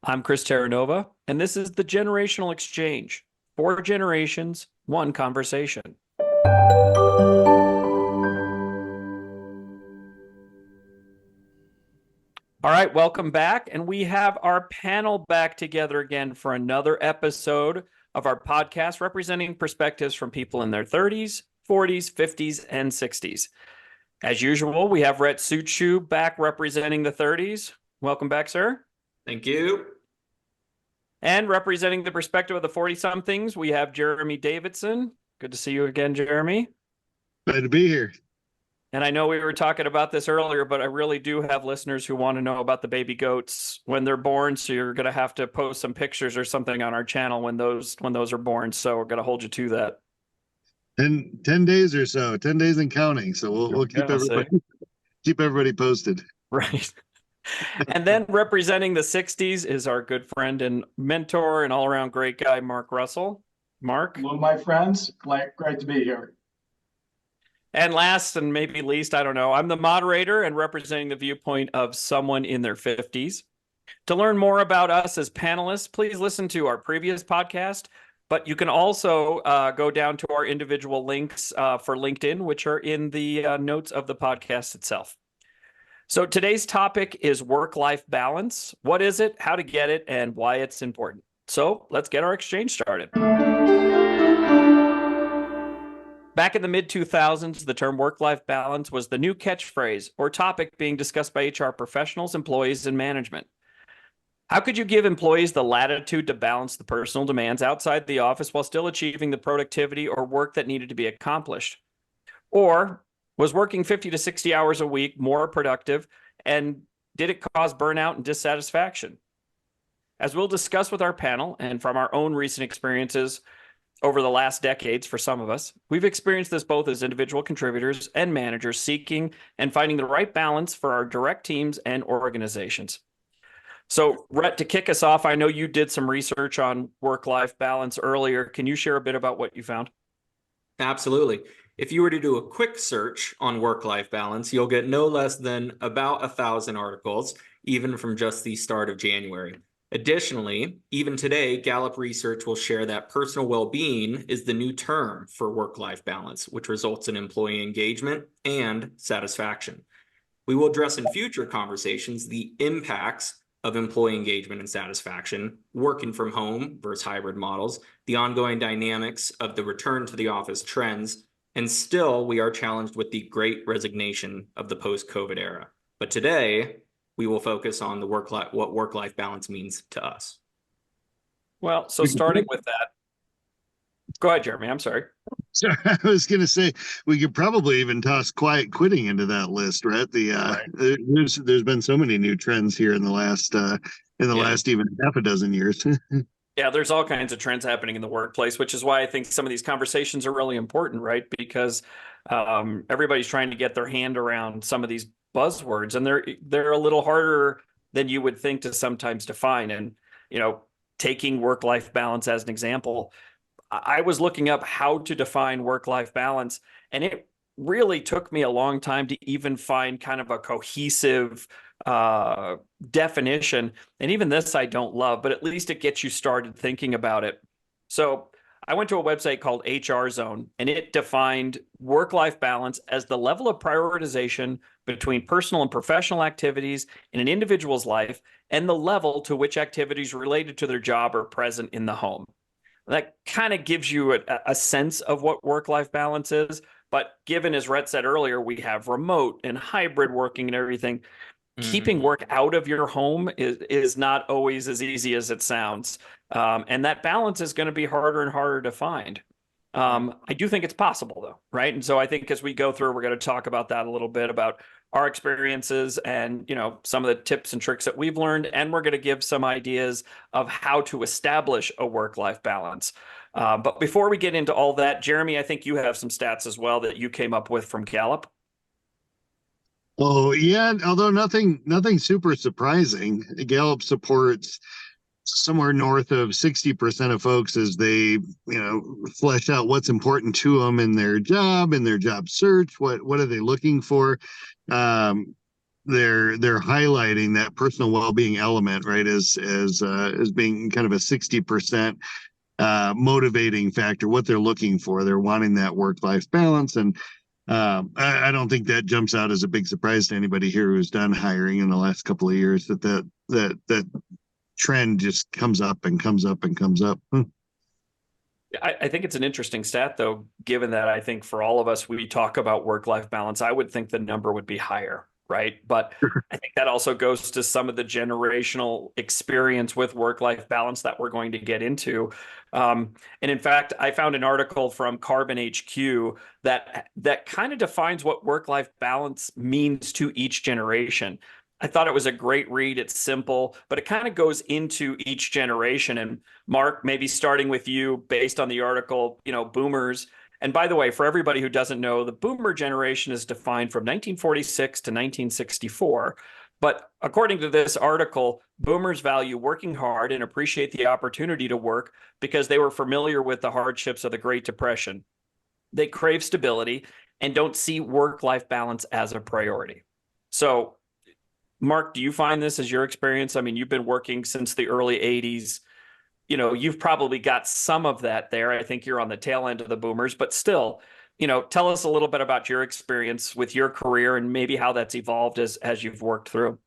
I'm Chris Terranova, and this is the Generational Exchange. 4 generations, one conversation. All right, welcome back. And we have our panel back together again for another episode of our podcast representing perspectives from people in their 30s, 40s, 50s, and 60s. As usual, we have Rhett Suchu back representing the 30s. Welcome back, sir. Thank you. And representing the perspective of the 40-somethings, we have Jeremy Davidson. Good to see you again, Jeremy. Glad to be here. And I know we were talking about this earlier, but I really do have listeners who want to know about the baby goats when they're born. So you're going to have to post some pictures or something on our channel when those are born. So we're going to hold you to that. 10 days or so, 10 days and counting. So we'll keep everybody posted. Right. And then representing the 60s is our good friend and mentor and all-around great guy, Mark Russell. Mark. Hello, my friends. Great to be here. And last and maybe least, I don't know, I'm the moderator and representing the viewpoint of someone in their 50s. To learn more about us as panelists, please listen to our previous podcast, but you can also go down to our individual links for LinkedIn, which are in the notes of the podcast itself. So today's topic is work-life balance. What is it, how to get it, and why it's important. So let's get our exchange started. Back in the mid-2000s, the term work-life balance was the new catchphrase or topic being discussed by HR professionals, employees, and management. How could you give employees the latitude to balance the personal demands outside the office while still achieving the productivity or work that needed to be accomplished? Or was working 50 to 60 hours a week more productive, and did it cause burnout and dissatisfaction? As we'll discuss with our panel and from our own recent experiences over the last decades, for some of us, we've experienced this both as individual contributors and managers seeking and finding the right balance for our direct teams and organizations. So, Rhett, to kick us off, I know you did some research on work-life balance earlier. Can you share a bit about what you found? Absolutely. If you were to do a quick search on work-life balance, you'll get no less than about 1,000 articles, even from just the start of January. Additionally, even today, Gallup research will share that personal well-being is the new term for work-life balance, which results in employee engagement and satisfaction. We will address in future conversations the impacts of employee engagement and satisfaction, working from home versus hybrid models, the ongoing dynamics of the return to the office trends, and still we are challenged with the great resignation of the post-COVID era. But today, we will focus on what work-life balance means to us. Well, so starting with that, go ahead, Jeremy. I'm sorry. So I was going to say we could probably even toss quiet quitting into that list, right? Right. There's been so many new trends here in the last even half a dozen years. Yeah, there's all kinds of trends happening in the workplace, which is why I think some of these conversations are really important, right? Because everybody's trying to get their hand around some of these buzzwords, and they're a little harder than you would think to sometimes define. And, taking work-life balance as an example, I was looking up how to define work-life balance, and it really took me a long time to even find kind of a cohesive definition. And even this I don't love, but at least it gets you started thinking about it. So I went to a website called HR Zone, and it defined work-life balance as the level of prioritization between personal and professional activities in an individual's life and the level to which activities related to their job are present in the home. That kind of gives you a sense of what work-life balance is. But given, as Rhett said earlier, we have remote and hybrid working and everything. Keeping work out of your home is not always as easy as it sounds. And that balance is going to be harder and harder to find. I do think it's possible, though, right? And so I think as we go through, we're going to talk about that a little bit, about our experiences and, some of the tips and tricks that we've learned. And we're going to give some ideas of how to establish a work-life balance. But before we get into all that, Jeremy, I think you have some stats as well that you came up with from Gallup. Oh, yeah, although nothing super surprising. Gallup supports somewhere north of 60% of folks as they, flesh out what's important to them in their job search. What are they looking for? they're highlighting that personal well-being element, right, as being kind of a 60% motivating factor, what they're looking for. They're wanting that work-life balance. And I don't think that jumps out as a big surprise to anybody here who's done hiring in the last couple of years, that trend just comes up and comes up and comes up. I think it's an interesting stat, though, given that I think for all of us, we talk about work-life balance. I would think the number would be higher, right? But I think that also goes to some of the generational experience with work-life balance that we're going to get into. And in fact, I found an article from Carbon HQ that kind of defines what work-life balance means to each generation. I thought it was a great read. It's simple, but it kind of goes into each generation. And Mark, maybe starting with you based on the article, boomers. And by the way, for everybody who doesn't know, the boomer generation is defined from 1946 to 1964. But according to this article, boomers value working hard and appreciate the opportunity to work because they were familiar with the hardships of the Great Depression. They crave stability and don't see work-life balance as a priority. So, Mark, do you find this as your experience? I mean, you've been working since the early 80s. You've probably got some of that there. I think you're on the tail end of the boomers, but still, tell us a little bit about your experience with your career and maybe how that's evolved as you've worked through.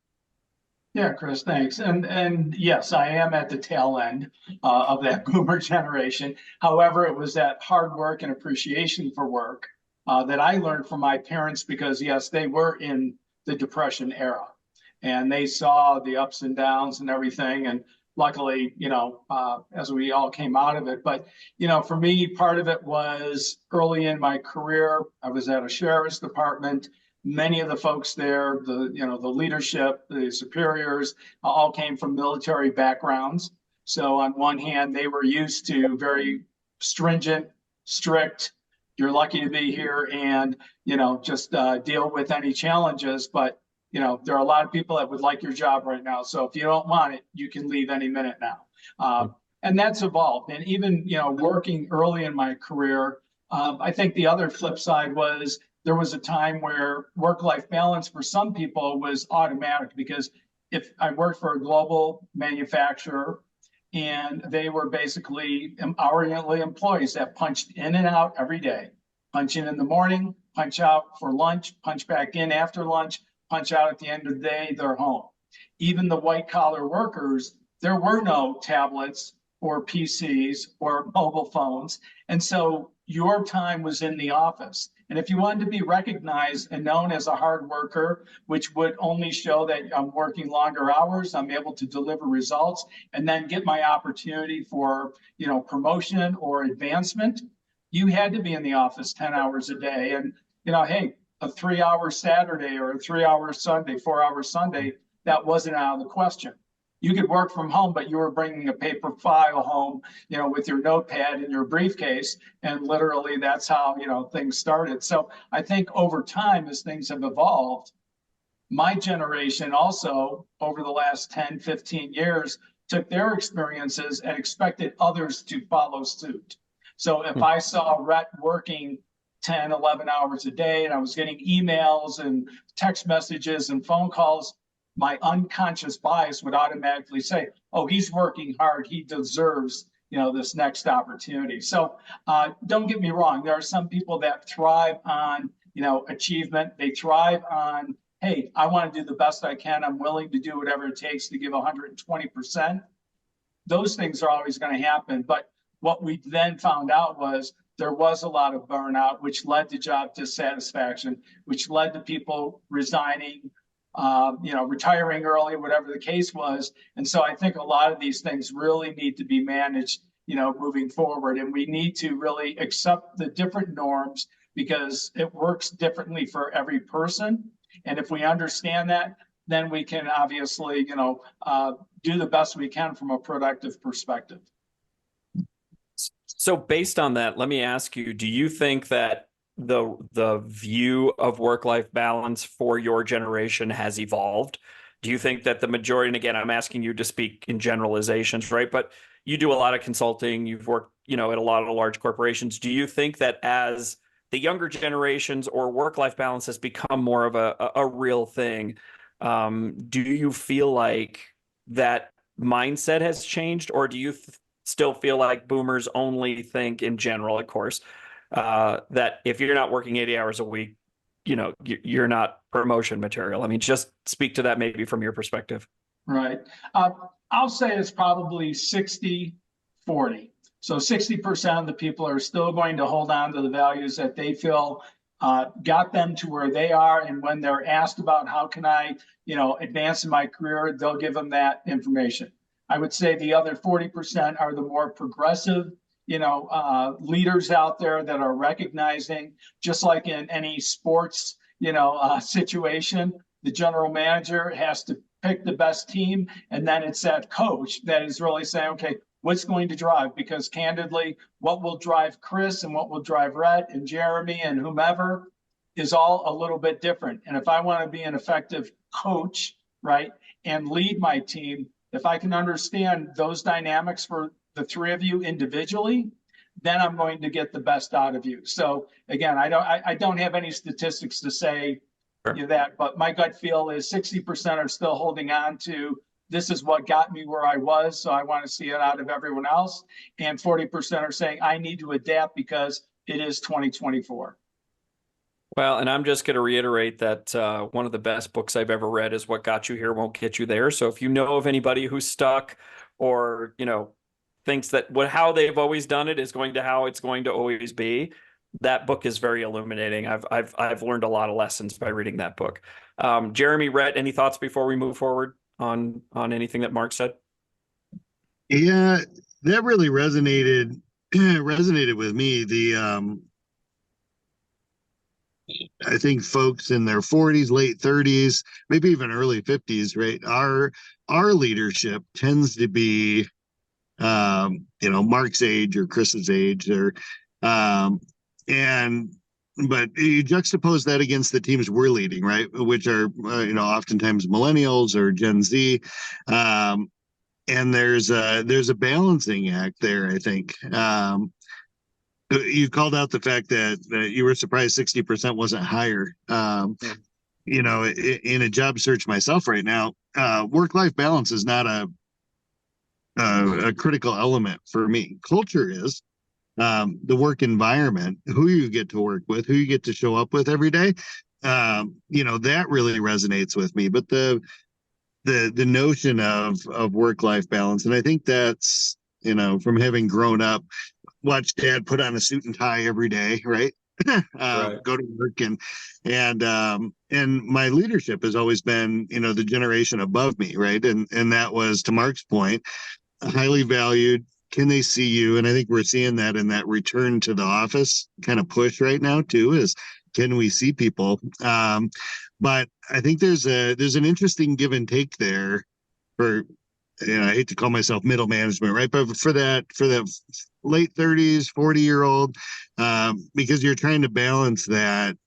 Yeah, Chris, thanks. And yes, I am at the tail end of that boomer generation. However, it was that hard work and appreciation for work that I learned from my parents because, yes, they were in the Depression era and they saw the ups and downs and everything. And luckily, as we all came out of it. But, for me, part of it was early in my career, I was at a sheriff's department. Many of the folks there, the leadership, the superiors, all came from military backgrounds. So on one hand, they were used to very stringent, strict, you're lucky to be here and, just deal with any challenges. But there are a lot of people that would like your job right now. So if you don't want it, you can leave any minute now. And that's evolved. And even, working early in my career, I think the other flip side was there was a time where work-life balance for some people was automatic because if I worked for a global manufacturer and they were basically hourly employees that punched in and out every day, punch in the morning, punch out for lunch, punch back in after lunch, punch out at the end of the day, they're home. Even the white collar workers, there were no tablets or PCs or mobile phones. And so your time was in the office. And if you wanted to be recognized and known as a hard worker, which would only show that I'm working longer hours, I'm able to deliver results and then get my opportunity for, promotion or advancement, you had to be in the office 10 hours a day. And, hey, a 3-hour Saturday or a 3-hour Sunday, 4-hour Sunday, that wasn't out of the question. You could work from home, but you were bringing a paper file home, with your notepad in your briefcase. And literally that's how, things started. So I think over time, as things have evolved, my generation also over the last 10, 15 years took their experiences and expected others to follow suit. So if I saw Rhett working 10, 11 hours a day and I was getting emails and text messages and phone calls, my unconscious bias would automatically say, oh, he's working hard. He deserves, this next opportunity. So don't get me wrong. There are some people that thrive on, achievement. They thrive on, hey, I want to do the best I can. I'm willing to do whatever it takes to give 120%. Those things are always going to happen. But what we then found out was there was a lot of burnout, which led to job dissatisfaction, which led to people resigning, retiring early, whatever the case was. And so I think a lot of these things really need to be managed, moving forward. And we need to really accept the different norms because it works differently for every person. And if we understand that, then we can obviously, do the best we can from a productive perspective. So based on that, let me ask you, do you think that the view of work-life balance for your generation has evolved? Do you think that the majority, and again, I'm asking you to speak in generalizations, right? But you do a lot of consulting, you've worked, at a lot of large corporations. Do you think that as the younger generations or work-life balance has become more of a real thing, Do you feel like that mindset has changed, or do you still feel like boomers only think in general, of course, that if you're not working 80 hours a week, you're not promotion material? I mean, just speak to that maybe from your perspective. Right. I'll say it's probably 60-40. So 60% of the people are still going to hold on to the values that they feel got them to where they are. And when they're asked about how can I, advance in my career, they'll give them that information. I would say the other 40% are the more progressive, leaders out there that are recognizing, just like in any sports, situation, the general manager has to pick the best team. And then it's that coach that is really saying, okay, what's going to drive? Because candidly, what will drive Chris and what will drive Rhett and Jeremy and whomever is all a little bit different. And if I want to be an effective coach, right, and lead my team, if I can understand those dynamics for the three of you individually, then I'm going to get the best out of you. So again, I don't have any statistics to say that, but my gut feel is 60% are still holding on to this is what got me where I was, so I want to see it out of everyone else. And 40% are saying I need to adapt because it is 2024. Well, and I'm just going to reiterate that one of the best books I've ever read is What Got You Here Won't Get You There. So if you know of anybody who's stuck or, thinks that how they've always done it is going to how it's going to always be, that book is very illuminating. I've learned a lot of lessons by reading that book. Jeremy, Rhett, any thoughts before we move forward on anything that Mark said? Yeah, that really resonated with me. I think folks in their 40s, late 30s, maybe even early 50s, right? Our leadership tends to be Mark's age or Chris's age, but you juxtapose that against the teams we're leading, right? Which are oftentimes millennials or Gen Z. And there's a balancing act there, I think. You called out the fact that you were surprised 60% wasn't higher. In a job search myself right now, work-life balance is not a critical element for me. Culture is the work environment, who you get to work with, who you get to show up with every day. That really resonates with me. But the notion of work-life balance, and I think that's from having grown up, watch dad put on a suit and tie every day, right? Right. Go to work and my leadership has always been the generation above me, right? And that was, to Mark's point, highly valued. Can they see you? And I think we're seeing that in that return to the office kind of push right now too, is can we see people? But I think there's an interesting give and take there for, I hate to call myself middle management, right? But for that late 30s, 40-year-old, because you're trying to balance that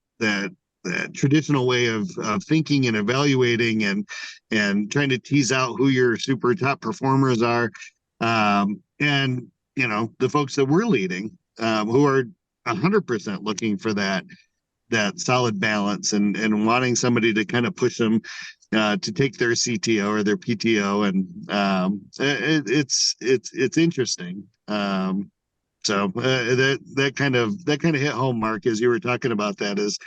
traditional way of thinking and evaluating and trying to tease out who your super top performers are. And the folks that we're leading, who are 100% looking for that solid balance and wanting somebody to kind of push them to take their CTO or their PTO, and it's interesting. So that kind of hit home, Mark, as you were talking about that, is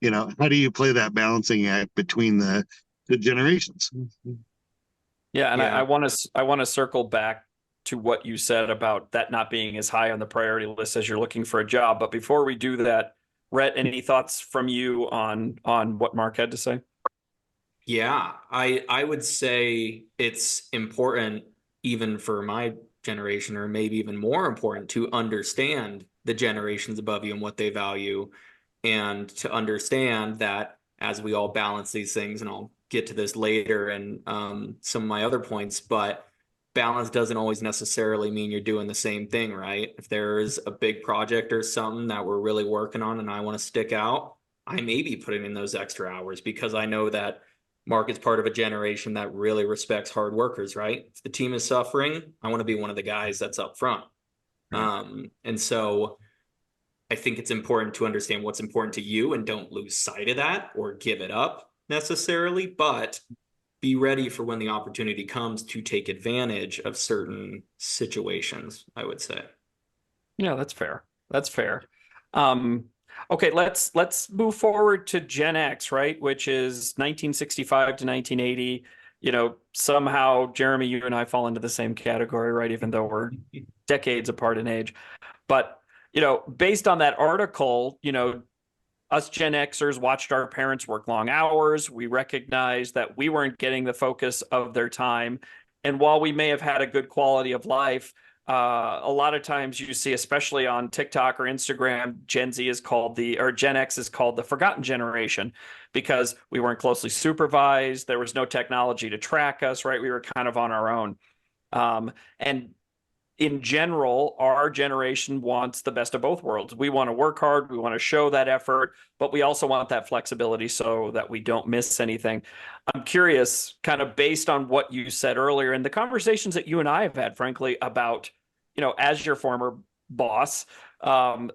how do you play that balancing act between the generations? Yeah, and Yeah. I want to circle back to what you said about that not being as high on the priority list as you're looking for a job. But before we do that, Rhett, any thoughts from you on what Mark had to say? Yeah, I would say it's important, even for my generation, or maybe even more important, to understand the generations above you and what they value, and to understand that as we all balance these things, and I'll get to this later and some of my other points, but balance doesn't always necessarily mean you're doing the same thing, right? If there's a big project or something that we're really working on and I want to stick out, I may be putting in those extra hours because I know that Mark is part of a generation that really respects hard workers, right? If the team is suffering, I want to be one of the guys that's up front. And so I think it's important to understand what's important to you and don't lose sight of that or give it up. necessarily, but be ready for when the opportunity comes to take advantage of certain situations, I would say. Yeah, that's fair. That's fair. Um, okay, let's move forward to Gen X, right? Which is 1965 to 1980. You know, somehow, Jeremy, you and I fall into the same category, right? Even though we're decades apart in age. But, you know, based on that article, you know, us Gen Xers watched our parents work long hours. We recognized that we weren't getting the focus of their time. And while we may have had a good quality of life, a lot of times you see, especially on TikTok or Instagram, Gen X is called the forgotten generation because we weren't closely supervised. There was no technology to track us, right? We were kind of on our own. And in general, our generation wants the best of both worlds. We want to work hard, we want to show that effort, but we also want that flexibility so that we don't miss anything. I'm curious, kind of based on what you said earlier and the conversations that you and I have had, frankly, about, you know, as your former boss,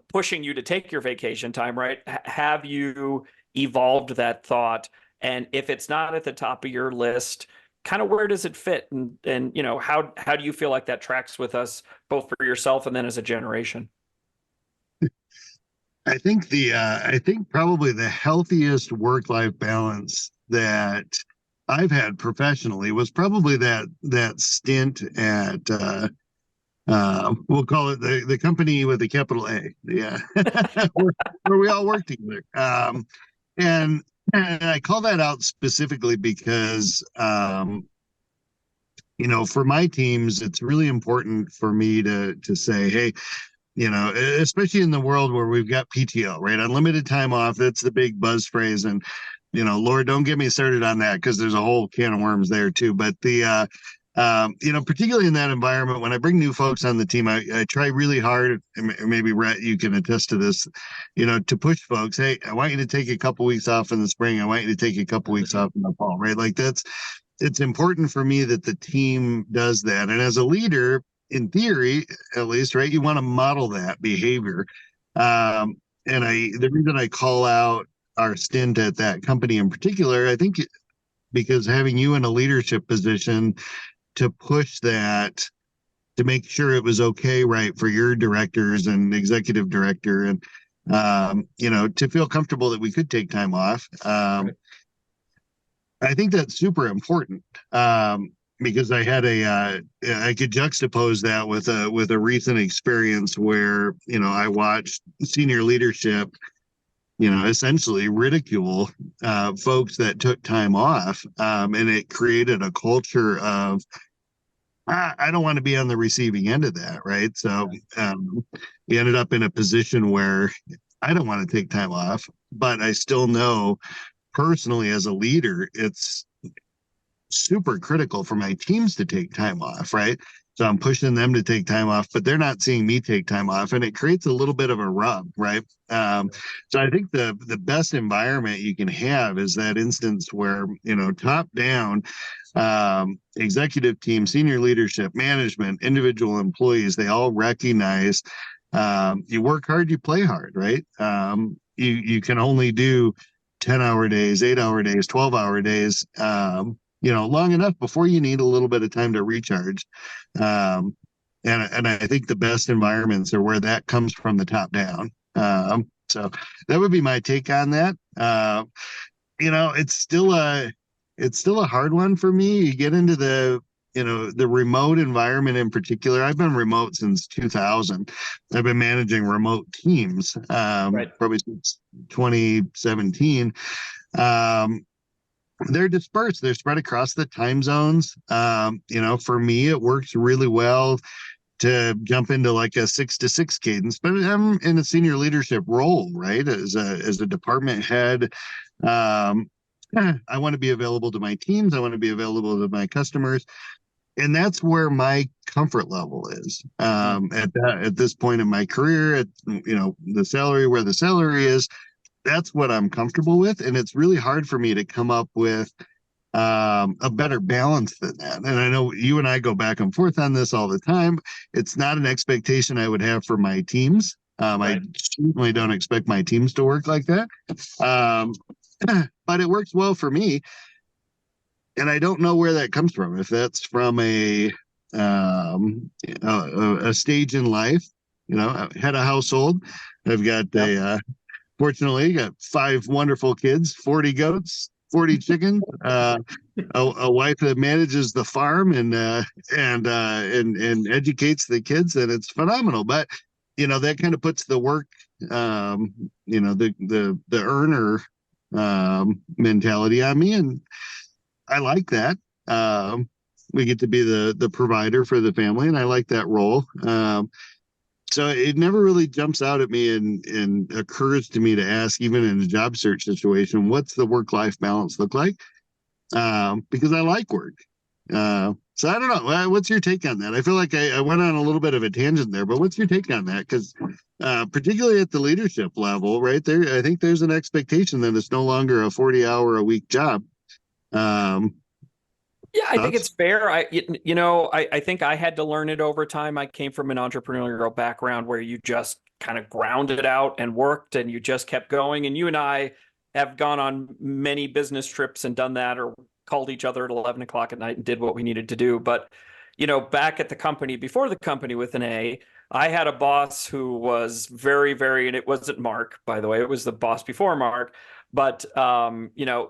pushing you to take your vacation time, right? Have you evolved that thought? And if it's not at the top of your list, kind of where does it fit, and you know, how do you feel like that tracks with us both for yourself and then as a generation? I think probably the healthiest work-life balance that I've had professionally was probably that stint at we'll call it the company with a capital A, yeah, where we all work together. And I call that out specifically because you know, for my teams, it's really important for me to say, hey, you know, especially in the world where we've got PTO, right? Unlimited time off. That's the big buzz phrase. And, you know, Lord, don't get me started on that because there's a whole can of worms there too. But you know, particularly in that environment, when I bring new folks on the team, I try really hard, and maybe Rhett, you can attest to this, you know, to push folks. Hey, I want you to take a couple weeks off in the spring. I want you to take a couple weeks off in the fall, right? Like it's important for me that the team does that. And as a leader, in theory, at least, right, you want to model that behavior. And the reason I call out our stint at that company in particular, I think because having you in a leadership position to push that, to make sure it was okay, right, for your directors and executive director, and you know, to feel comfortable that we could take time off. Right. I think that's super important, because I could juxtapose that with a recent experience where, you know, I watched senior leadership, you know, essentially ridicule folks that took time off, and it created a culture of I don't want to be on the receiving end of that, right? So we ended up in a position where I don't want to take time off, but I still know personally as a leader, it's super critical for my teams to take time off, right? So I'm pushing them to take time off, but they're not seeing me take time off, and it creates a little bit of a rub, right? So I think the best environment you can have is that instance where, you know, top down, executive team, senior leadership, management, individual employees, they all recognize you work hard, you play hard, right? You can only do 10-hour days, 8-hour days, 12-hour days, you know, long enough before you need a little bit of time to recharge. And I think the best environments are where that comes from the top down. So that would be my take on that. You know, it's still a hard one for me. You get into the, you know, the remote environment in particular. I've been remote since 2000. I've been managing remote teams, right, probably since 2017. They're dispersed. They're spread across the time zones. You know, for me, it works really well to jump into like a 6 to 6 cadence, but I'm in a senior leadership role, right? As a department head, I want to be available to my teams. I want to be available to my customers. And that's where my comfort level is at this point in my career, at, you know, the salary where the salary is. That's what I'm comfortable with. And it's really hard for me to come up with a better balance than that. And I know you and I go back and forth on this all the time. It's not an expectation I would have for my teams. Right. I certainly don't expect my teams to work like that. but it works well for me. And I don't know where that comes from. If that's from a stage in life, I had a household. I've got fortunately got 5 wonderful kids, 40 goats, 40 chickens, a wife that manages the farm and educates the kids, and it's phenomenal. But that kind of puts the work, the earner mentality on me, and I like that. We get to be the provider for the family, and I like that role. So it never really jumps out at me and occurs to me to ask, even in a job search situation, what's the work-life balance look like? Because I like work. So I don't know. What's your take on that? I feel like I went on a little bit of a tangent there, but what's your take on that? Because particularly at the leadership level, right there, I think there's an expectation that it's no longer a 40-hour-a-week job. Yeah, I think it's fair. I think I had to learn it over time. I came from an entrepreneurial background where you just kind of ground it out and worked, and you just kept going. And you and I have gone on many business trips and done that, or called each other at 11 o'clock at night and did what we needed to do. But, back at the company, before the company with an A, I had a boss who was very, very, and it wasn't Mark, by the way, it was the boss before Mark. But,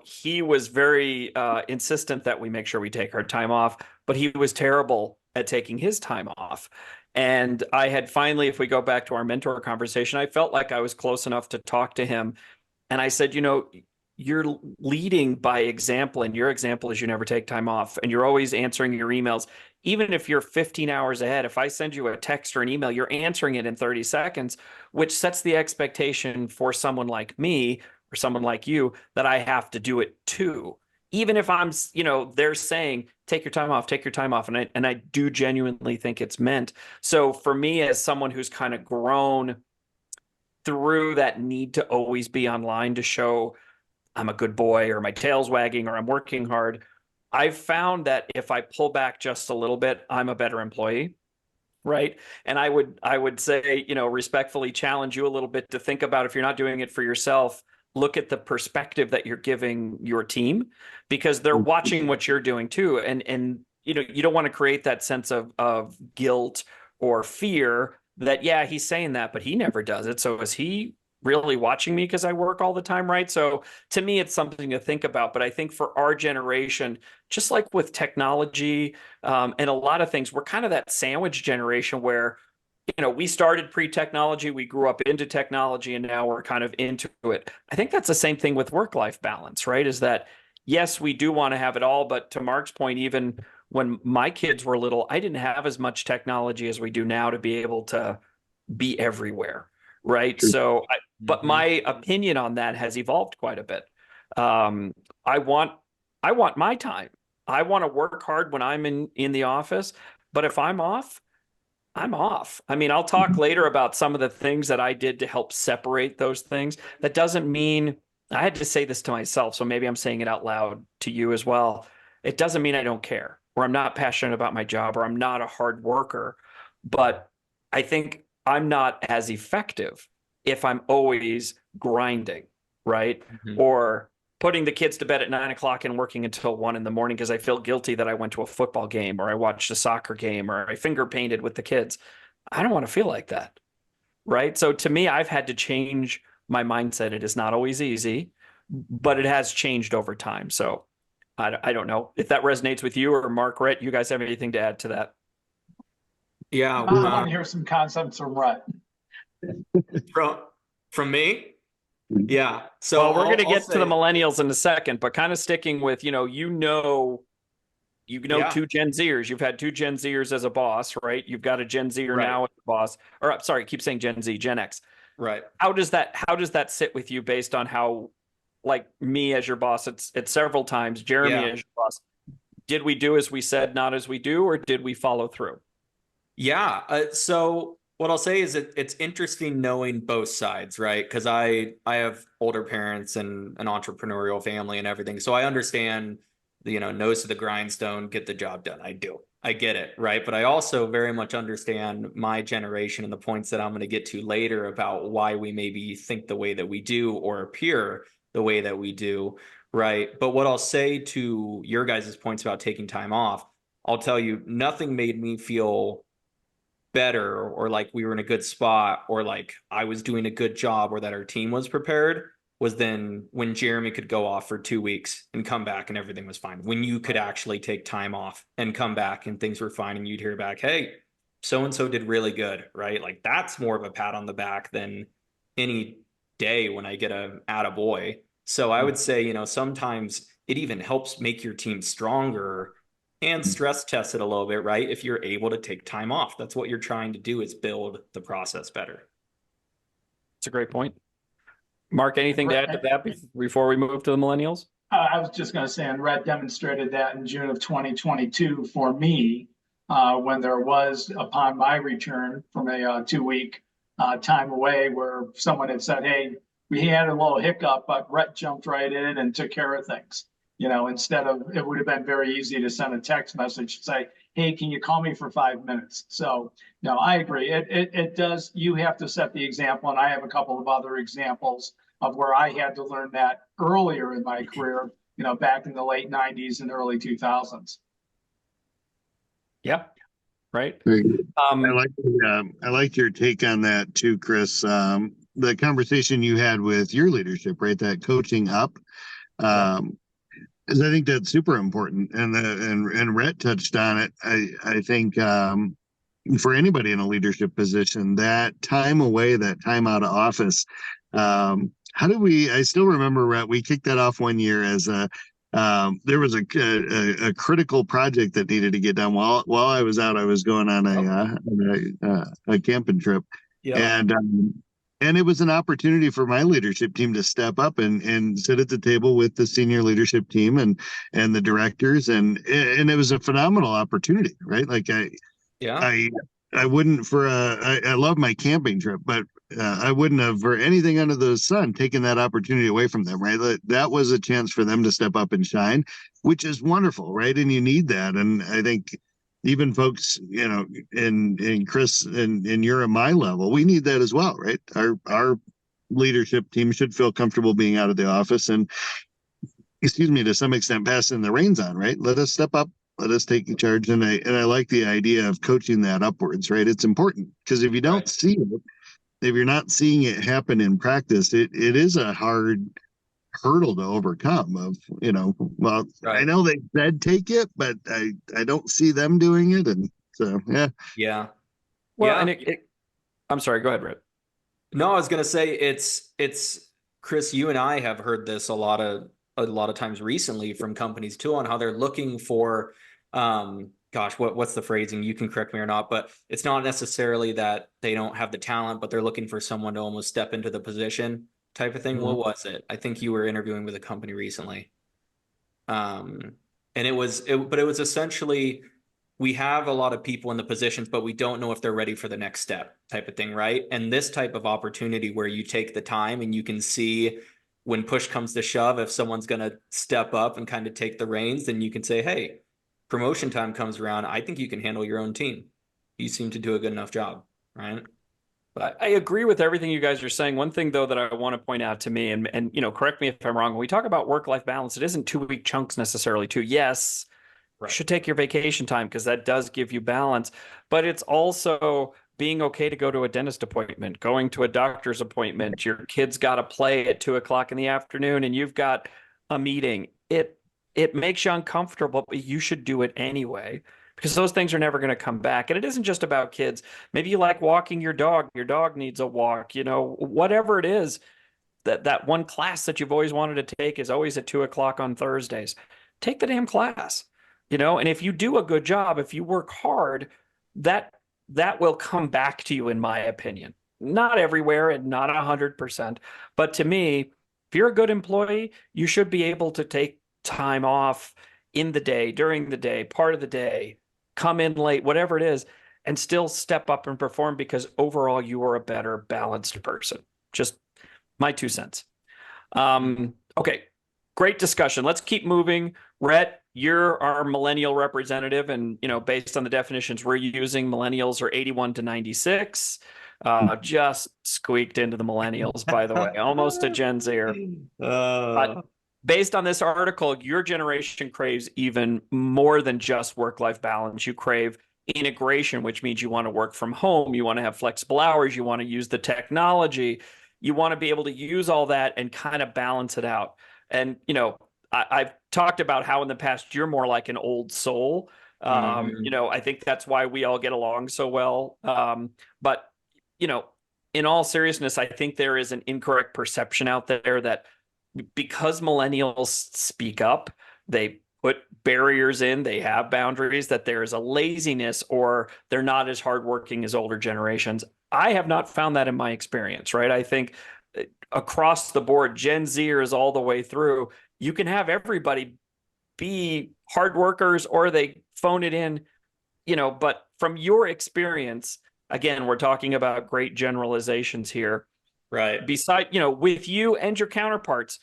he was very insistent that we make sure we take our time off, but he was terrible at taking his time off. And I had finally, if we go back to our mentor conversation, I felt like I was close enough to talk to him. And I said, you're leading by example, and your example is you never take time off, and you're always answering your emails. Even if you're 15 hours ahead, if I send you a text or an email, you're answering it in 30 seconds, which sets the expectation for someone like me or someone like you that I have to do it too. Even if I'm, they're saying, take your time off, take your time off. And I do genuinely think it's meant. So for me, as someone who's kind of grown through that need to always be online to show I'm a good boy, or my tail's wagging, or I'm working hard, I've found that if I pull back just a little bit, I'm a better employee. Right. And I would say, respectfully challenge you a little bit to think about, if you're not doing it for yourself, look at the perspective that you're giving your team, because they're watching what you're doing too. And you don't want to create that sense of guilt or fear that, yeah, he's saying that, but he never does it. So is he really watching me because I work all the time? Right. So to me, it's something to think about. But I think for our generation, just like with technology and a lot of things, we're kind of that sandwich generation where, we started pre-technology, we grew up into technology, and now we're kind of into it. I think that's the same thing with work-life balance, right? Is that, yes, we do want to have it all, but to Mark's point, even when my kids were little, I didn't have as much technology as we do now to be able to be everywhere, right? True. So, but my opinion on that has evolved quite a bit. I want my time. I want to work hard when I'm in the office, but if I'm off, I'm off. I mean, I'll talk later about some of the things that I did to help separate those things. That doesn't mean I had to say this to myself, so maybe I'm saying it out loud to you as well. It doesn't mean I don't care, or I'm not passionate about my job, or I'm not a hard worker. But I think I'm not as effective if I'm always grinding, right? Or putting the kids to bed at 9 o'clock and working until 1 in the morning because I feel guilty that I went to a football game, or I watched a soccer game, or I finger painted with the kids. I don't want to feel like that. Right. So to me, I've had to change my mindset. It is not always easy, but it has changed over time. So I don't know if that resonates with you, or Mark, Rhett, you guys have anything to add to that? Yeah. I want to hear some concepts from Rhett. From me? Yeah. So well, we're going to get to the millennials in a second, but kind of sticking with, two Gen Zers. You've had 2 Gen Zers as a boss, right? You've got a Gen Zer now as a boss, or sorry, keep saying Gen Z, Gen X. Right. How does that sit with you based on how, like me as your boss, it's several times, Jeremy as your boss, did we do as we said, not as we do, or did we follow through? Yeah. So what I'll say is it's interesting knowing both sides, right? Because I have older parents and an entrepreneurial family and everything. So I understand nose to the grindstone, get the job done. I do. I get it, right? But I also very much understand my generation and the points that I'm going to get to later about why we maybe think the way that we do or appear the way that we do, right? But what I'll say to your guys' points about taking time off, I'll tell you, nothing made me feel better or like we were in a good spot or like I was doing a good job or that our team was prepared was then when Jeremy could go off for 2 weeks and come back and everything was fine. When you could actually take time off and come back and things were fine and you'd hear back, hey, so and so did really good, right? Like that's more of a pat on the back than any day when I get a attaboy. So I would say, you know, sometimes it even helps make your team stronger and stress test it a little bit, right? If you're able to take time off, that's what you're trying to do is build the process better. That's a great point. Mark, anything to add to that before we move to the millennials? I was just going to say, and Rhett demonstrated that in June of 2022 for me, when there was, upon my return from a 2 week time away, where someone had said, hey, we had a little hiccup, but Rhett jumped right in and took care of things. You know, instead of, it would have been very easy to send a text message and say, hey, can you call me for 5 minutes? So, no, I agree. It does, you have to set the example, and I have a couple of other examples of where I had to learn that earlier in my career, you know, back in the late 90s and early 2000s. Yeah, right. I like your take on that too, Chris. The conversation you had with your leadership, right? That coaching up. Is I think that's super important, and Rhett touched on it. I think for anybody in a leadership position, that time away, that time out of office. How do we? I still remember, Rhett. We kicked that off one year as there was a critical project that needed to get done while I was out. I was going on a camping trip, and it was an opportunity for my leadership team to step up and sit at the table with the senior leadership team and the directors. And it was a phenomenal opportunity, right? Like I wouldn't I love my camping trip, but I wouldn't have for anything under the sun taken that opportunity away from them, right? That was a chance for them to step up and shine, which is wonderful, right? And you need that. And I think even folks, you know, in Chris and you're at my level, we need that as well, right? Our leadership team should feel comfortable being out of the office and, excuse me, to some extent, passing the reins on, right? Let us step up, let us take charge. And I like the idea of coaching that upwards, right? It's important because if you don't see it, if you're not seeing it happen in practice, it is a hard hurdle to overcome of, you know, well, I know they said take it, but I don't see them doing it. And so, yeah. Well, and I'm sorry, go ahead, Rhett. No, I was going to say it's Chris, you and I have heard this a lot of times recently from companies too, on how they're looking for, what's the phrasing? You can correct me or not, but it's not necessarily that they don't have the talent, but they're looking for someone to almost step into the position type of thing. Mm-hmm. What was it? I think you were interviewing with a company recently. And it was essentially, we have a lot of people in the positions, but we don't know if they're ready for the next step type of thing, right? And this type of opportunity where you take the time and you can see when push comes to shove, if someone's going to step up and kind of take the reins, then you can say, hey, promotion time comes around. I think you can handle your own team. You seem to do a good enough job, right? But I agree with everything you guys are saying. One thing, though, that I want to point out to me, and you know, correct me if I'm wrong, when we talk about work-life balance, it isn't 2-week chunks necessarily, too. Yes, you should take your vacation time because that does give you balance. But it's also being okay to go to a dentist appointment, going to a doctor's appointment. Your kid's got to play at 2:00 in the afternoon and you've got a meeting. It makes you uncomfortable, but you should do it anyway because those things are never going to come back. And it isn't just about kids. Maybe you like walking your dog. Your dog needs a walk, you know, whatever it is. That one class that you've always wanted to take is always at 2:00 on Thursdays. Take the damn class, you know, and if you do a good job, if you work hard, that will come back to you, in my opinion. Not everywhere and not 100%. But to me, if you're a good employee, you should be able to take time off in the day, during the day, part of the day, come in late, whatever it is, and still step up and perform because overall you are a better balanced person. Just my 2 cents. Okay, great discussion. Let's keep moving. Rhett, you're our millennial representative, and based on the definitions we're using, millennials are 81 to 96. Just squeaked into the millennials, by the way, almost a Gen Zer. But based on this article, your generation craves even more than just work-life balance. You crave integration, which means you want to work from home, you want to have flexible hours, you want to use the technology, you want to be able to use all that and kind of balance it out. And I've talked about how in the past you're more like an old soul. I think that's why we all get along so well. But in all seriousness, I think there is an incorrect perception out there that because millennials speak up, they put barriers in, they have boundaries, that there is a laziness or they're not as hardworking as older generations. I have not found that in my experience, right? I think across the board, Gen Zers all the way through, you can have everybody be hard workers or they phone it in, but from your experience, again, we're talking about great generalizations here. Right. Beside, with you and your counterparts,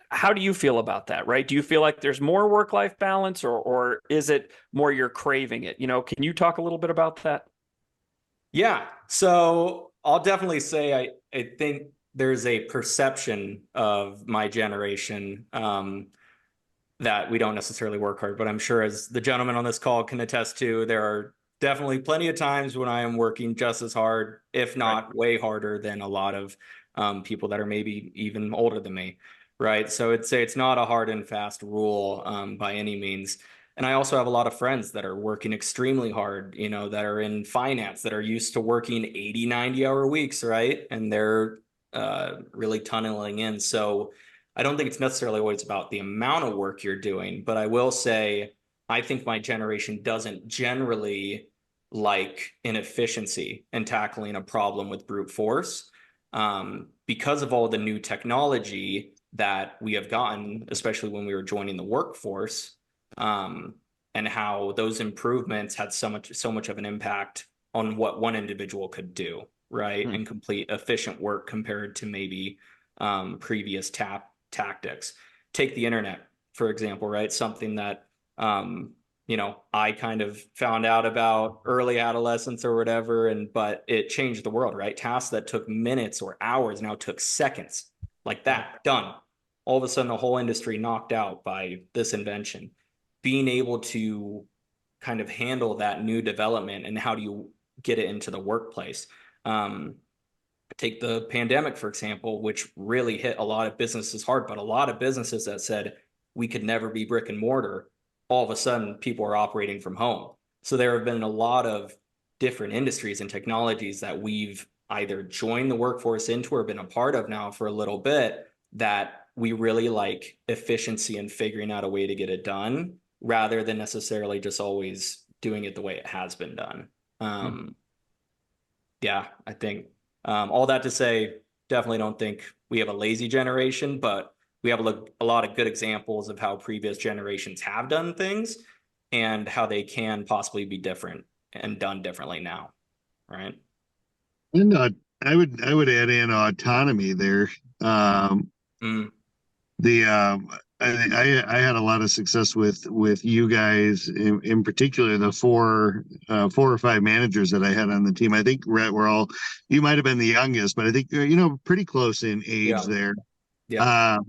how do you feel about that, right? Do you feel like there's more work-life balance or is it more you're craving it? Can you talk a little bit about that? Yeah. So I'll definitely say I think there's a perception of my generation that we don't necessarily work hard, but I'm sure as the gentleman on this call can attest to, there are definitely plenty of times when I am working just as hard, if not way harder than a lot of people that are maybe even older than me, right? So I'd say it's not a hard and fast rule by any means. And I also have a lot of friends that are working extremely hard, that are in finance, that are used to working 80, 90-hour weeks, right? And they're really tunneling in. So I don't think it's necessarily always about the amount of work you're doing, but I will say, I think my generation doesn't generally like inefficiency and tackling a problem with brute force because of all the new technology that we have gotten, especially when we were joining the workforce, and how those improvements had so much of an impact on what one individual could do, right? And complete efficient work compared to maybe previous tactics. Take the internet, for example, right? Something that I kind of found out about early adolescence or whatever, but it changed the world, right? Tasks that took minutes or hours now took seconds, like that, done. All of a sudden, the whole industry knocked out by this invention. Being able to kind of handle that new development and how do you get it into the workplace? Take the pandemic, for example, which really hit a lot of businesses hard, but a lot of businesses that said we could never be brick and mortar, all of a sudden people are operating from home. So there have been a lot of different industries and technologies that we've either joined the workforce into or been a part of now for a little bit that we really like efficiency and figuring out a way to get it done rather than necessarily just always doing it the way it has been done. Yeah, I think all that to say, definitely don't think we have a lazy generation, but we have a lot of good examples of how previous generations have done things and how they can possibly be different and done differently now, right? And I would add in autonomy there. I had a lot of success with you guys in particular, the four or five managers that I had on the team. I think we're all, you might have been the youngest, but I think pretty close in age there. Yeah.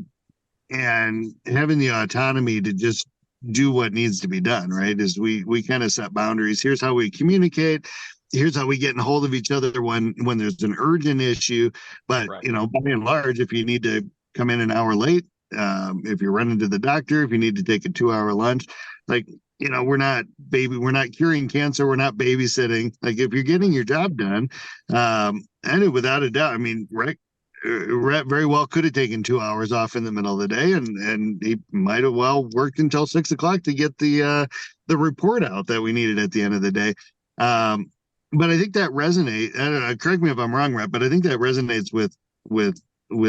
And having the autonomy to just do what needs to be done, right? Is we kind of set boundaries. Here's how we communicate. Here's how we get in hold of each other when there's an urgent issue. But by and large, if you need to come in an hour late, if you're running to the doctor, if you need to take a 2-hour lunch, we're not curing cancer, we're not babysitting. Like if you're getting your job done, and without a doubt, I mean, Rhett very well could have taken 2 hours off in the middle of the day, and he might have well worked until 6 o'clock to get the report out that we needed at the end of the day. But I think that resonates. I don't know, correct me if I'm wrong, Rhett, but I think that resonates with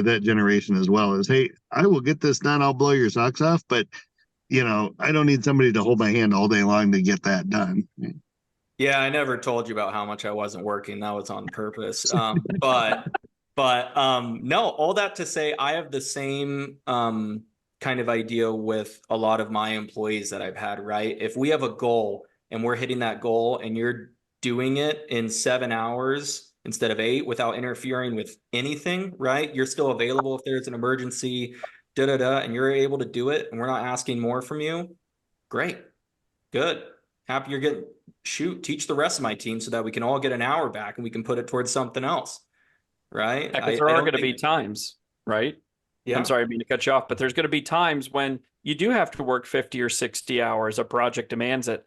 that generation as well. Is, hey, I will get this done. I'll blow your socks off, but I don't need somebody to hold my hand all day long to get that done. Yeah, I never told you about how much I wasn't working. That was on purpose. But no, all that to say, I have the same kind of idea with a lot of my employees that I've had, right? If we have a goal and we're hitting that goal and you're doing it in 7 hours instead of 8 without interfering with anything, right? You're still available if there's an emergency, and you're able to do it and we're not asking more from you. Great. Good. Happy you're getting teach the rest of my team so that we can all get an hour back and we can put it towards something else. Right. Because there are going to be times, right? Yeah. I'm sorry, I mean to cut you off, but there's going to be times when you do have to work 50 or 60 hours. A project demands it.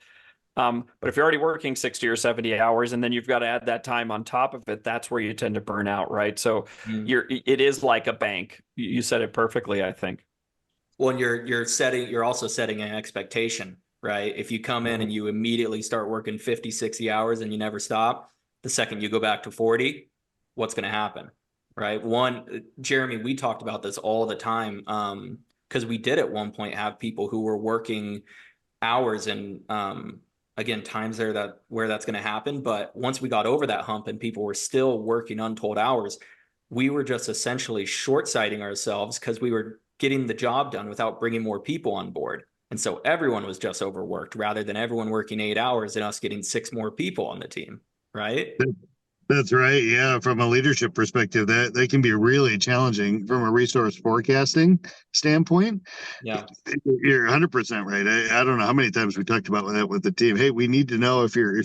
But if you're already working 60 or 70 hours and then you've got to add that time on top of it, that's where you tend to burn out, right? So it is like a bank. You said it perfectly, I think. Well, and you're also setting an expectation, right? If you come in and you immediately start working 50, 60 hours and you never stop, the second you go back to 40, what's going to happen? Right. Jeremy, we talked about this all the time. Because we did at one point have people who were working hours and again, times there where that's going to happen. But once we got over that hump and people were still working untold hours, we were just essentially short-sighting ourselves because we were getting the job done without bringing more people on board. And so everyone was just overworked rather than everyone working 8 hours and us getting 6 more people on the team. Right. That's right. Yeah. From a leadership perspective, that can be really challenging from a resource forecasting standpoint. Yeah. You're 100% right. I don't know how many times we talked about that with the team. Hey, we need to know if you're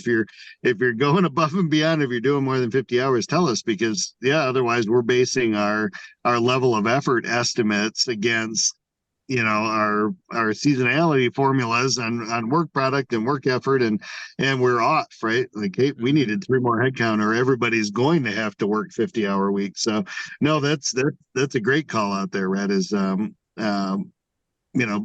going above and beyond, if you're doing more than 50 hours, tell us, because otherwise we're basing our level of effort estimates against our seasonality formulas on work product and work effort, and we're off, right? Like, hey, we needed 3 more headcount or everybody's going to have to work 50-hour weeks. So no, that's a great call out there, Red. Is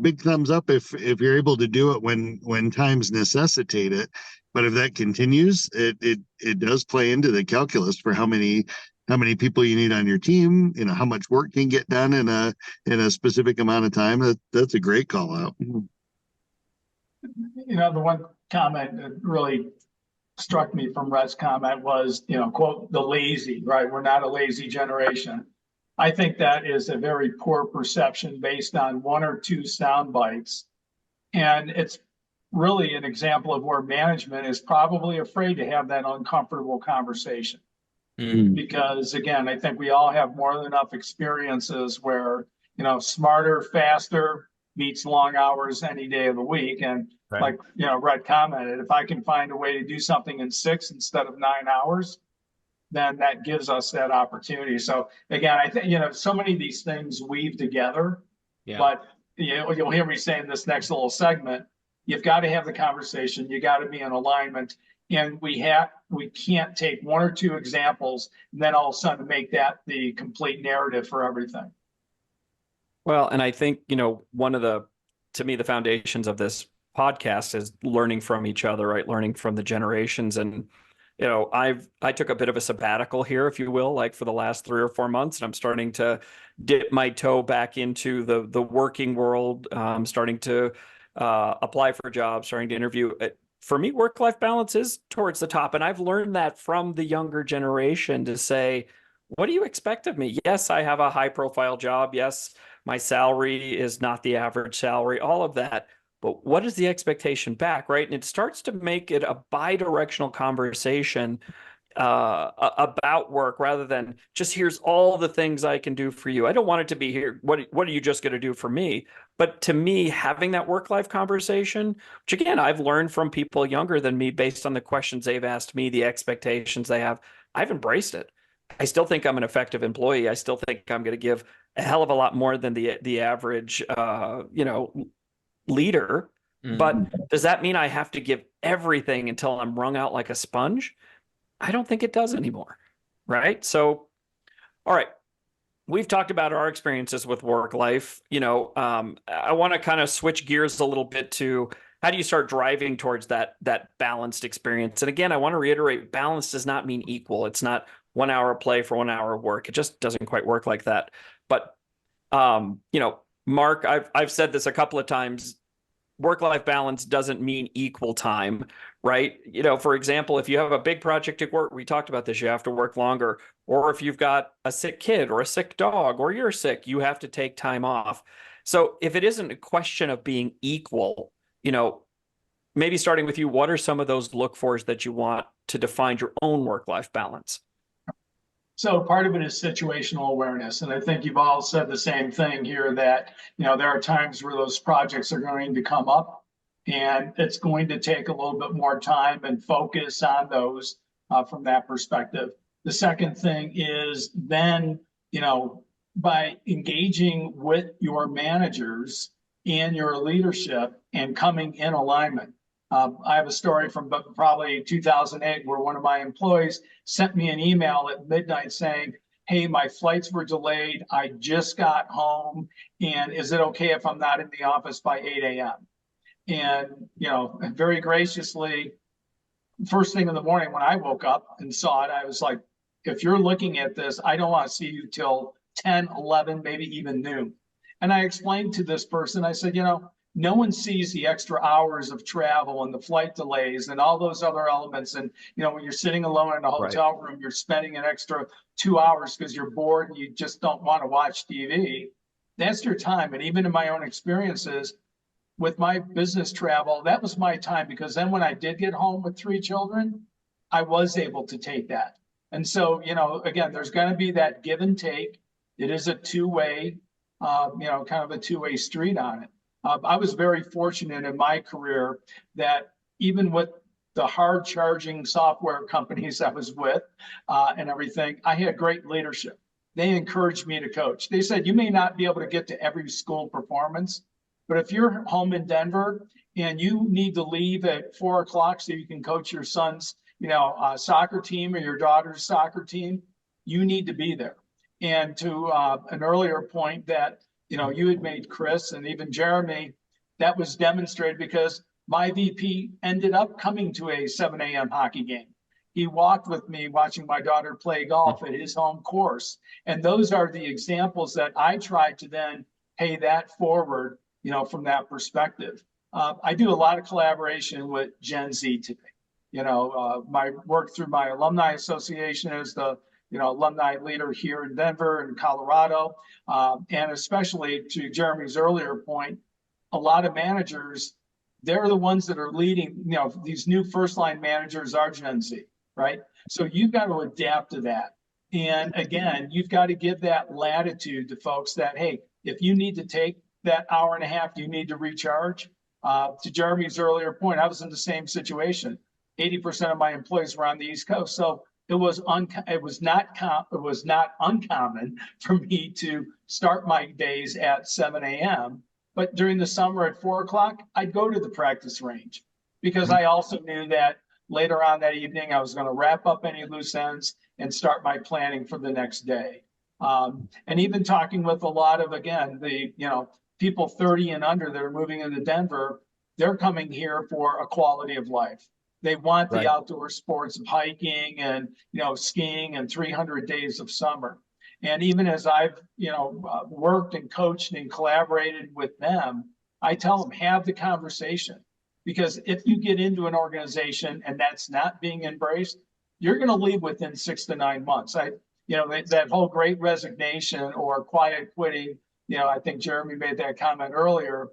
big thumbs up if you're able to do it when times necessitate it. But if that continues, it does play into the calculus for how many people you need on your team, how much work can get done in a specific amount of time. That's a great call out. The one comment that really struck me from Rhett's comment was, quote, the lazy, right? We're not a lazy generation. I think that is a very poor perception based on 1 or 2 sound bites. And it's really an example of where management is probably afraid to have that uncomfortable conversation. Because again, I think we all have more than enough experiences where, smarter, faster beats long hours any day of the week. And right. Like, Red commented, if I can find a way to do something in 6 instead of 9 hours, then that gives us that opportunity. So again, I think, so many of these things weave together, but you'll hear me saying this next little segment, you've got to have the conversation. You got to be in alignment. And we can't take 1 or 2 examples and then all of a sudden make that the complete narrative for everything. Well, and I think, to me, the foundations of this podcast is learning from each other, right? Learning from the generations. And, I took a bit of a sabbatical here, if you will, like for the last 3 or 4 months, and I'm starting to dip my toe back into the working world. I'm starting to apply for jobs, starting to interview. For me, work-life balance is towards the top. And I've learned that from the younger generation to say, what do you expect of me? Yes, I have a high-profile job. Yes, my salary is not the average salary, all of that. But what is the expectation back, right? And it starts to make it a bi-directional conversation about work rather than just here's all the things I can do for you. I don't want it to be here. What are you just going to do for me? But to me, having that work-life conversation, which again, I've learned from people younger than me based on the questions they've asked me, the expectations they have, I've embraced it. I still think I'm an effective employee. I still think I'm going to give a hell of a lot more than the average, leader. But does that mean I have to give everything until I'm wrung out like a sponge? I don't think it does anymore. Right. So, all right. We've talked about our experiences with work life. I want to kind of switch gears a little bit to how do you start driving towards that balanced experience? And again, I want to reiterate, balance does not mean equal. It's not 1 hour of play for 1 hour of work. It just doesn't quite work like that. But, Mark, I've said this a couple of times. Work-life balance doesn't mean equal time, right? For example, if you have a big project at work, we talked about this, you have to work longer. Or if you've got a sick kid or a sick dog or you're sick, you have to take time off. So if it isn't a question of being equal, maybe starting with you, what are some of those look-fors that you want to define your own work-life balance? So part of it is situational awareness. And I think you've all said the same thing here that, there are times where those projects are going to come up and it's going to take a little bit more time and focus on those from that perspective. The second thing is then, by engaging with your managers and your leadership and coming in alignment. I have a story from probably 2008 where one of my employees sent me an email at midnight saying, hey, my flights were delayed. I just got home. And is it okay if I'm not in the office by 8 a.m.? And, very graciously, first thing in the morning when I woke up and saw it, I was like, if you're looking at this, I don't want to see you till 10, 11, maybe even noon. And I explained to this person, I said, no one sees the extra hours of travel and the flight delays and all those other elements. And, when you're sitting alone in a hotel room, you're spending an extra 2 hours because you're bored and you just don't want to watch TV. That's your time. And even in my own experiences with my business travel, that was my time, because then when I did get home with 3 children, I was able to take that. And so, again, there's going to be that give and take. It is a two-way, kind of a two-way street on it. I was very fortunate in my career that even with the hard charging software companies I was with and everything, I had great leadership. They encouraged me to coach. They said, you may not be able to get to every school performance, but if you're home in Denver and you need to leave at 4 o'clock so you can coach your son's, soccer team or your daughter's soccer team, you need to be there. And to an earlier point that, you had made, Chris, and even Jeremy, that was demonstrated because my VP ended up coming to a 7 a.m. hockey game. He walked with me watching my daughter play golf at his home course. And those are the examples that I tried to then pay that forward, from that perspective. I do a lot of collaboration with Gen Z today. My work through my alumni association as the alumni leader here in Denver and Colorado. And especially to Jeremy's earlier point, a lot of managers, they're the ones that are leading, these new first line managers are Gen Z, right? So you've got to adapt to that. And again, you've got to give that latitude to folks that, hey, if you need to take that hour and a half, you need to recharge. To Jeremy's earlier point, I was in the same situation. 80% of my employees were on the East Coast. So it was not uncommon for me to start my days at 7 a.m. But during the summer at 4 o'clock, I'd go to the practice range because I also knew that later on that evening, I was going to wrap up any loose ends and start my planning for the next day. And even talking with a lot of, again, the people 30 and under that are moving into Denver, they're coming here for a quality of life. They want the outdoor sports of hiking and, skiing and 300 days of summer. And even as I've, worked and coached and collaborated with them, I tell them, have the conversation. Because if you get into an organization and that's not being embraced, you're going to leave within 6 to 9 months. That whole great resignation or quiet quitting, I think Jeremy made that comment earlier.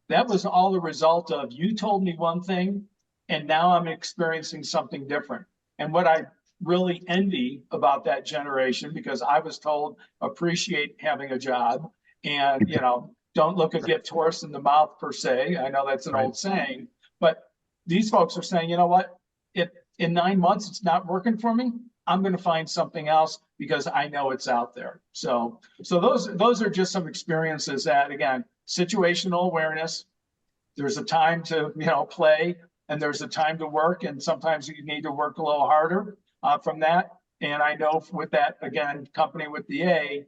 That was all the result of you told me one thing, and now I'm experiencing something different. And what I really envy about that generation, because I was told, appreciate having a job and, don't look a gift horse in the mouth per se. I know that's an old saying, but these folks are saying, you know what, if in 9 months it's not working for me, I'm going to find something else because I know it's out there. So those are just some experiences that, again, situational awareness. There's a time to, play, and there's a time to work, and sometimes you need to work a little harder from that. And I know with that, again, company with the A,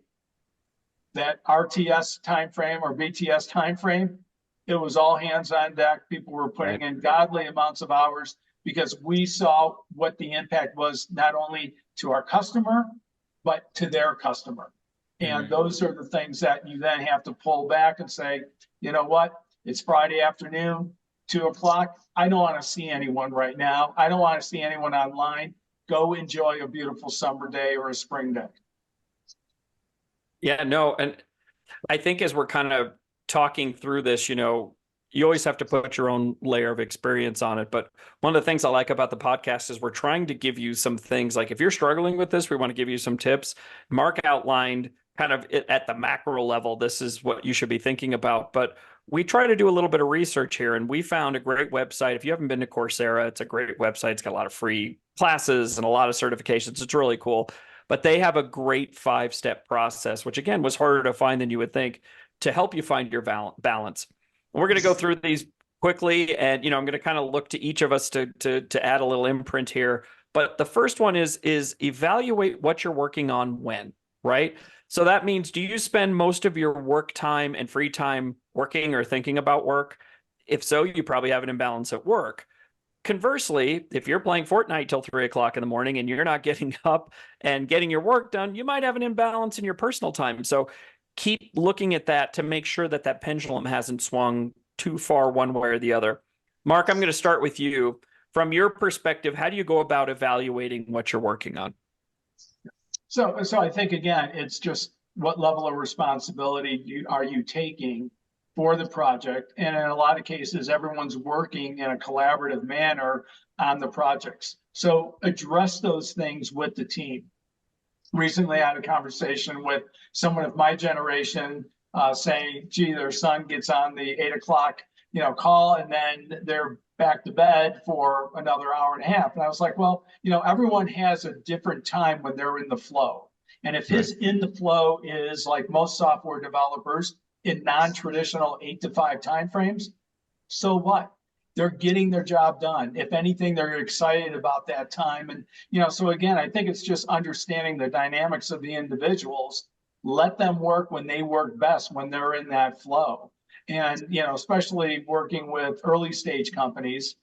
that RTS timeframe or BTS timeframe, it was all hands on deck. People were putting in godly amounts of hours because we saw what the impact was, not only to our customer, but to their customer. And those are the things that you then have to pull back and say, you know what, it's Friday afternoon, 2 o'clock. I don't want to see anyone right now. I don't want to see anyone online. Go enjoy a beautiful summer day or a spring day. Yeah, no. And I think as we're kind of talking through this, you always have to put your own layer of experience on it. But one of the things I like about the podcast is we're trying to give you some things, like if you're struggling with this, we want to give you some tips. Mark outlined kind of at the macro level, this is what you should be thinking about. But we try to do a little bit of research here, and we found a great website. If you haven't been to Coursera, it's a great website. It's got a lot of free classes and a lot of certifications. It's really cool. But they have a great 5-step process, which again was harder to find than you would think, to help you find your balance. We're going to go through these quickly, and I'm going to kind of look to each of us to add a little imprint here. But the first one is evaluate what you're working on when, right? So that means, do you spend most of your work time and free time working or thinking about work? If so, you probably have an imbalance at work. Conversely, if you're playing Fortnite till 3 o'clock in the morning and you're not getting up and getting your work done, you might have an imbalance in your personal time. So keep looking at that to make sure that that pendulum hasn't swung too far one way or the other. Mark, I'm going to start with you. From your perspective, how do you go about evaluating what you're working on? So I think, again, it's just what level of responsibility are you taking for the project? And in a lot of cases, everyone's working in a collaborative manner on the projects. So address those things with the team. Recently, I had a conversation with someone of my generation saying, gee, their son gets on the 8 o'clock, call, and then they're back to bed for another hour and a half. And I was like, well, everyone has a different time when they're in the flow. And if his in the flow is like most software developers in non-traditional 8 to 5 timeframes, so what? They're getting their job done. If anything, they're excited about that time. And, so again, I think it's just understanding the dynamics of the individuals. Let them work when they work best, when they're in that flow. And, especially working with early stage companies,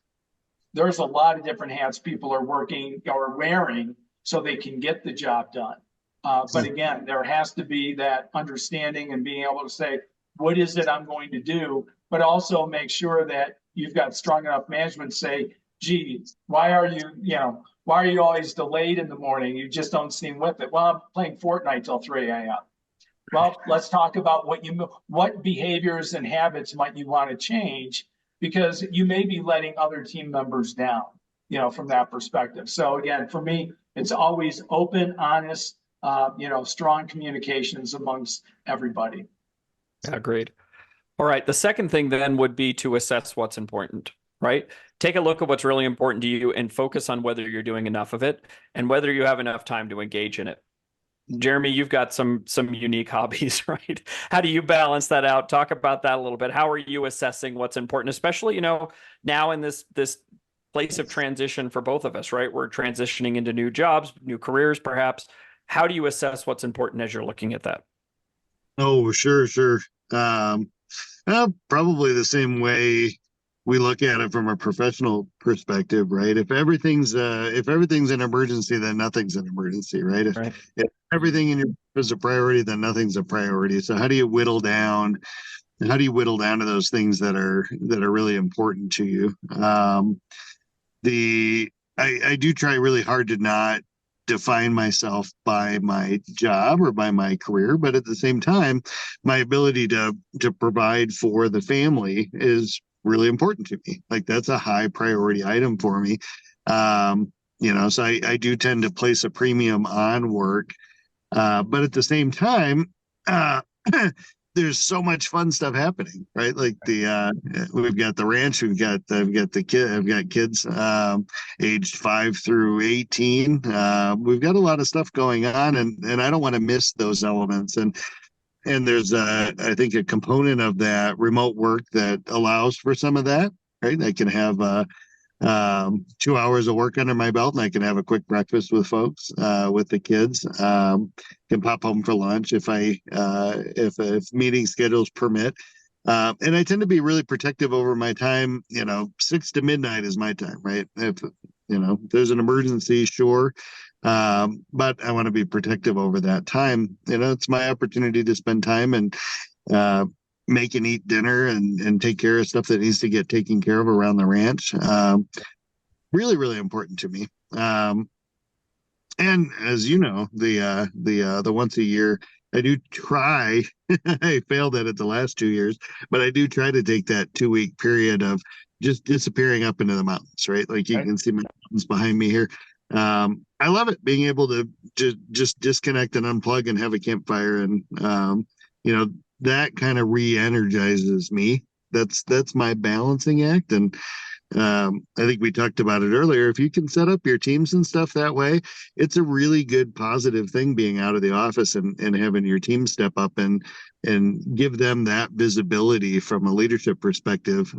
there's a lot of different hats people are working or wearing so they can get the job done. But again, there has to be that understanding and being able to say, what is it I'm going to do? But also make sure that you've got strong enough management to say, gee, why are you always delayed in the morning? You just don't seem with it. Well, I'm playing Fortnite till 3 a.m. Well, let's talk about what behaviors and habits might you want to change, because you may be letting other team members down, from that perspective. So again, for me, it's always open, honest, strong communications amongst everybody. Yeah, agreed. All right. The second thing then would be to assess what's important, right? Take a look at what's really important to you and focus on whether you're doing enough of it and whether you have enough time to engage in it. Jeremy, you've got some unique hobbies, right? How do you balance that out? Talk about that a little bit. How are you assessing what's important, especially, now in this place of transition for both of us, right? We're transitioning into new jobs, new careers, perhaps. How do you assess what's important as you're looking at that? Oh, sure. Probably the same way we look at it from a professional perspective, right? If everything's an emergency, then nothing's an emergency, right? If everything in your is a priority, then nothing's a priority. So how do you whittle down? How do you whittle down to those things that are really important to you? I do try really hard to not define myself by my job or by my career, but at the same time, my ability to provide for the family is really important to me. Like, that's a high priority item for me. So I do tend to place a premium on work, but at the same time, there's so much fun stuff happening, right? Like we've got the ranch, I've got kids aged 5 through 18. We've got a lot of stuff going on, and I don't want to miss those elements. And there's I think a component of that remote work that allows for some of that, right? I can have 2 hours of work under my belt, and I can have a quick breakfast with folks, with the kids. Can pop home for lunch if meeting schedules permit. And I tend to be really protective over my time. 6 to midnight is my time, right? If there's an emergency, sure. But I want to be protective over that time. It's my opportunity to spend time and make and eat dinner and take care of stuff that needs to get taken care of around the ranch. Really, really important to me. And as you know, the once a year I do try. I failed at it the last 2 years, but I do try to take that 2 week period of just disappearing up into the mountains, right? Like you can see my mountains behind me here. I love it being able to just disconnect and unplug and have a campfire, and that kind of re-energizes me. That's my balancing act. And I think we talked about it earlier. If you can set up your teams and stuff that way, it's a really good positive thing being out of the office and having your team step up and give them that visibility from a leadership perspective.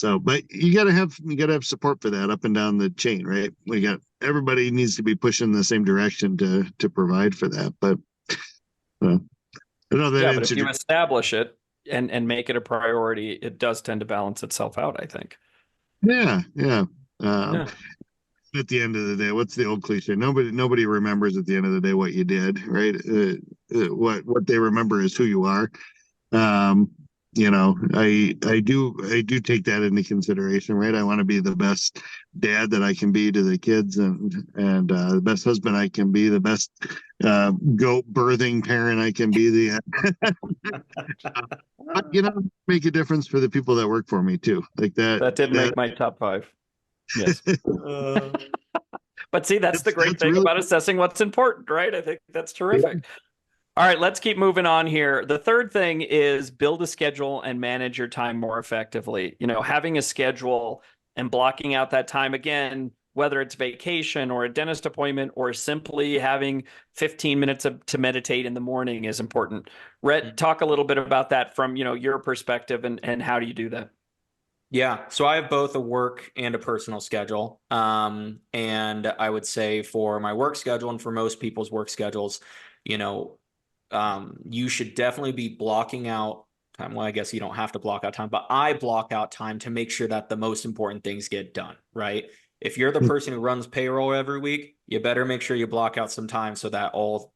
But you gotta have support for that up and down the chain, right? Everybody needs to be pushing the same direction to provide for that. But I know that but if you establish it and make it a priority, it does tend to balance itself out, I think. Yeah. At the end of the day, what's the old cliche? Nobody remembers at the end of the day what you did, right? What they remember is who you are. I do take that into consideration, right? I want to be the best dad that I can be to the kids, and the best husband I can be, the best goat birthing parent I can be. Make a difference for the people that work for me too. Like that. That did make my top 5. Yes. But see, that's the great thing about assessing what's important, right? I think that's terrific. Yeah. All right, let's keep moving on here. The third thing is build a schedule and manage your time more effectively. Having a schedule and blocking out that time, again, whether it's vacation or a dentist appointment or simply having 15 minutes to meditate in the morning is important. Rhett, talk a little bit about that from, your perspective and how do you do that? Yeah, so I have both a work and a personal schedule. And I would say for my work schedule and for most people's work schedules, you should definitely be blocking out time. Well, I guess you don't have to block out time, but I block out time to make sure that the most important things get done, right? If you're the person who runs payroll every week, you better make sure you block out some time so that all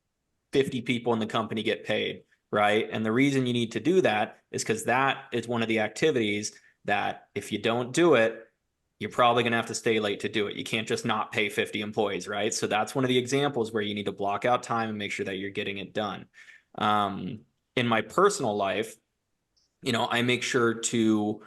50 people in the company get paid, right? And the reason you need to do that is because that is one of the activities that if you don't do it, you're probably going to have to stay late to do it. You can't just not pay 50 employees, right? So that's one of the examples where you need to block out time and make sure that you're getting it done. In my personal life, I make sure to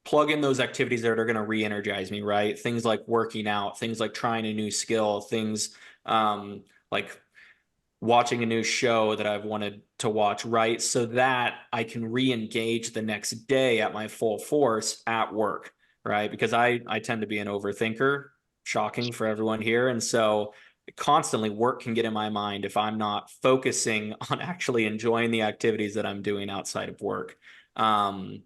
plug in those activities that are going to re-energize me, right? Things like working out, things like trying a new skill, things like watching a new show that I've wanted to watch, right? So that I can re-engage the next day at my full force at work, right? Because I tend to be an overthinker, shocking for everyone here. And so constantly work can get in my mind if I'm not focusing on actually enjoying the activities that I'm doing outside of work. And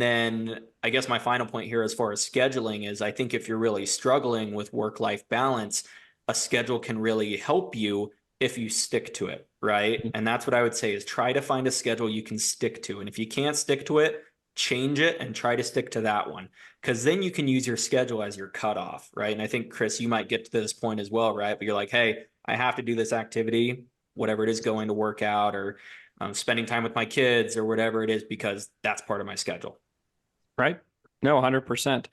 then I guess my final point here as far as scheduling is I think if you're really struggling with work-life balance, a schedule can really help you if you stick to it, right? And that's what I would say is try to find a schedule you can stick to. And if you can't stick to it, change it and try to stick to that one, because then you can use your schedule as your cutoff, right? And I think, Chris, you might get to this point as well, right? But you're like, hey, I have to do this activity, whatever it is, going to work out or spending time with my kids or whatever it is, because that's part of my schedule. Right? No, 100%.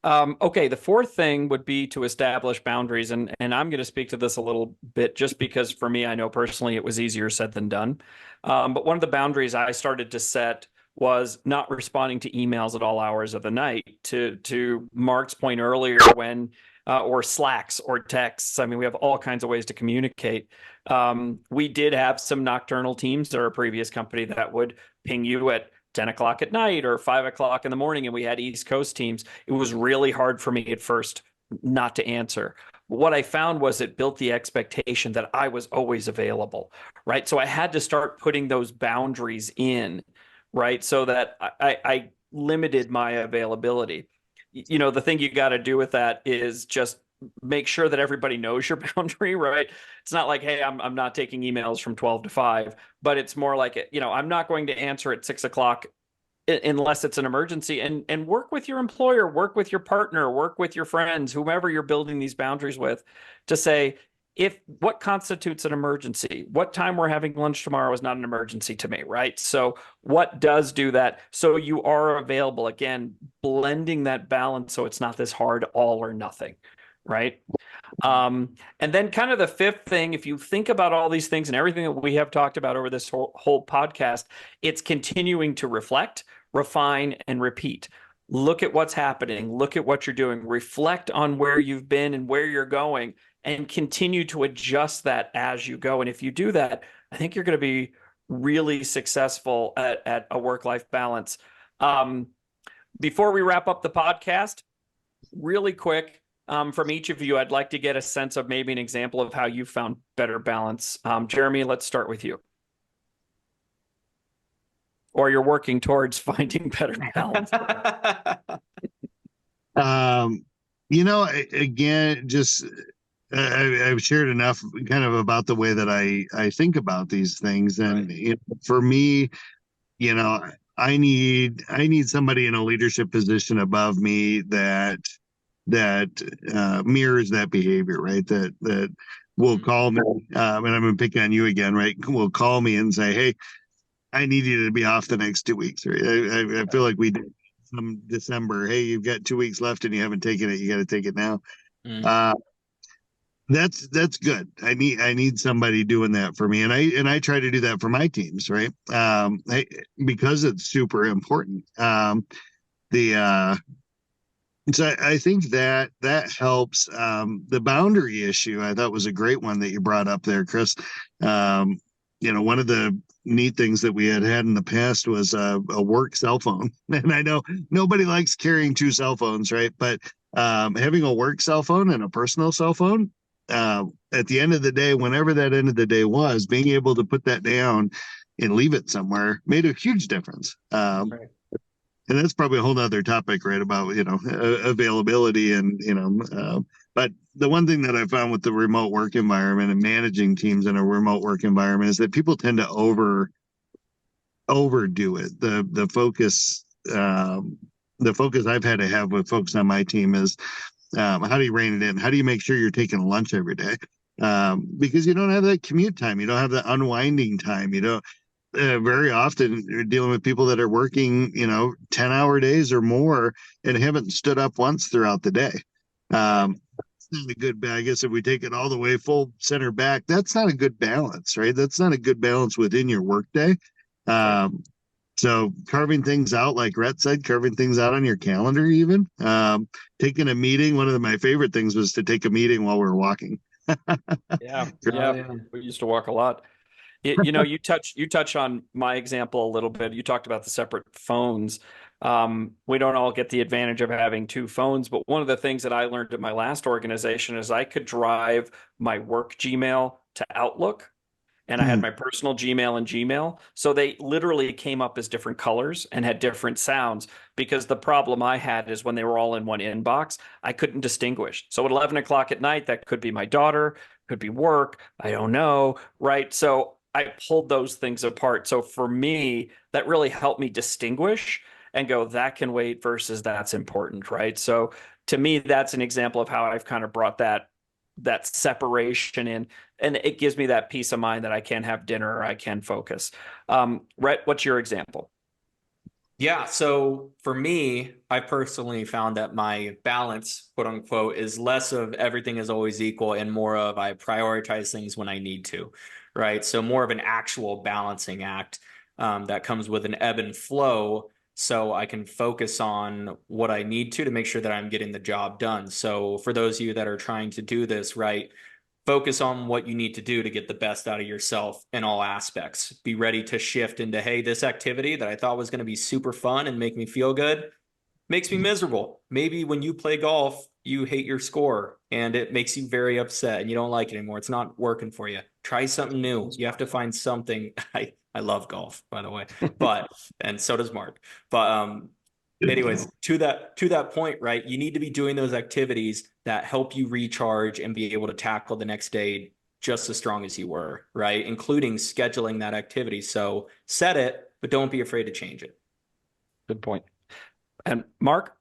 Okay, the fourth thing would be to establish boundaries. And I'm going to speak to this a little bit just because for me, I know personally it was easier said than done. But one of the boundaries I started to set was not responding to emails at all hours of the night. To Mark's point earlier, when or Slacks or texts. I mean, we have all kinds of ways to communicate. We did have some nocturnal teams at our previous company that would ping you at 10 o'clock at night or 5 o'clock in the morning, and we had East Coast teams. It was really hard for me at first not to answer. What I found was it built the expectation that I was always available, right? So I had to start putting those boundaries in, right? So that I limited my availability. The thing you got to do with that is just make sure that everybody knows your boundary, right? It's not like, hey, I'm not taking emails from 12 to 5, but it's more like, I'm not going to answer at 6 o'clock unless it's an emergency. And work with your employer, work with your partner, work with your friends, whomever you're building these boundaries with, to say, what constitutes an emergency? What time we're having lunch tomorrow is not an emergency to me, right? So what does do that? So you are available, again, blending that balance so it's not this hard all or nothing, right? And then kind of the fifth thing, if you think about all these things and everything that we have talked about over this whole podcast, it's continuing to reflect, refine, and repeat. Look at what's happening. Look at what you're doing. Reflect on where you've been and where you're going, and continue to adjust that as you go. And if you do that, I think you're going to be really successful at a work-life balance. Before we wrap up the podcast, really quick, from each of you, I'd like to get a sense of maybe an example of how you found better balance. Jeremy, let's start with you. Or you're working towards finding better balance. Again, just I've shared enough kind of about the way that I think about these things, and Right. for me, I need somebody in a leadership position above me that mirrors that behavior, right? That will call me, and I'm gonna pick on you again, right? Will call me and say, "Hey, I need you to be off the next 2 weeks." Right? I feel like we did some December. Hey, you've got 2 weeks left and you haven't taken it. You got to take it now. Uh, that's good. I need somebody doing that for me, and I try to do that for my teams, right? Because it's super important. So I think that helps. The boundary issue I thought was a great one that you brought up there, Chris. One of the neat things that we had in the past was a work cell phone, and I know nobody likes carrying two cell phones, right? But having a work cell phone and a personal cell phone, at the end of the day, whenever that end of the day was, being able to put that down and leave it somewhere made a huge difference. Right. And that's probably a whole nother topic, right? About, availability and, but the one thing that I found with the remote work environment and managing teams in a remote work environment is that people tend to overdo it. The focus I've had to have with folks on my team is, how do you rein it in? How do you make sure you're taking lunch every day? Because you don't have that commute time. You don't have that unwinding time. You don't, very often you're dealing with people that are working, 10-hour days or more and haven't stood up once throughout the day. It's not a good, I guess if we take it all the way full center back, that's not a good balance, right? That's not a good balance within your workday. So carving things out, like Rhett said, carving things out on your calendar, even taking a meeting. One of my favorite things was to take a meeting while we were walking. Yeah. Yeah. We used to walk a lot. You touch on my example a little bit. You talked about the separate phones. We don't all get the advantage of having two phones, but one of the things that I learned at my last organization is I could drive my work Gmail to Outlook, and I had my personal Gmail and Gmail. So they literally came up as different colors and had different sounds, because the problem I had is when they were all in one inbox, I couldn't distinguish. So at 11 o'clock at night, that could be my daughter, could be work, I don't know, right? So I pulled those things apart. So for me, that really helped me distinguish and go, that can wait versus that's important, right? So to me, that's an example of how I've kind of brought that separation in, and it gives me that peace of mind that I can have dinner or I can focus. Rhett, what's your example? Yeah. So for me, I personally found that my balance, quote unquote, is less of everything is always equal and more of I prioritize things when I need to, right? So more of an actual balancing act that comes with an ebb and flow. So I can focus on what I need to make sure that I'm getting the job done. So for those of you that are trying to do this, right, focus on what you need to do to get the best out of yourself in all aspects. Be ready to shift into, hey, this activity that I thought was going to be super fun and make me feel good makes me miserable. Maybe when you play golf, you hate your score and it makes you very upset and you don't like it anymore. It's not working for you. Try something new. You have to find something. I love golf, by the way, and so does Mark. But anyways, to that point, right? You need to be doing those activities that help you recharge and be able to tackle the next day just as strong as you were, right? Including scheduling that activity. So set it, but don't be afraid to change it. Good point. And Mark,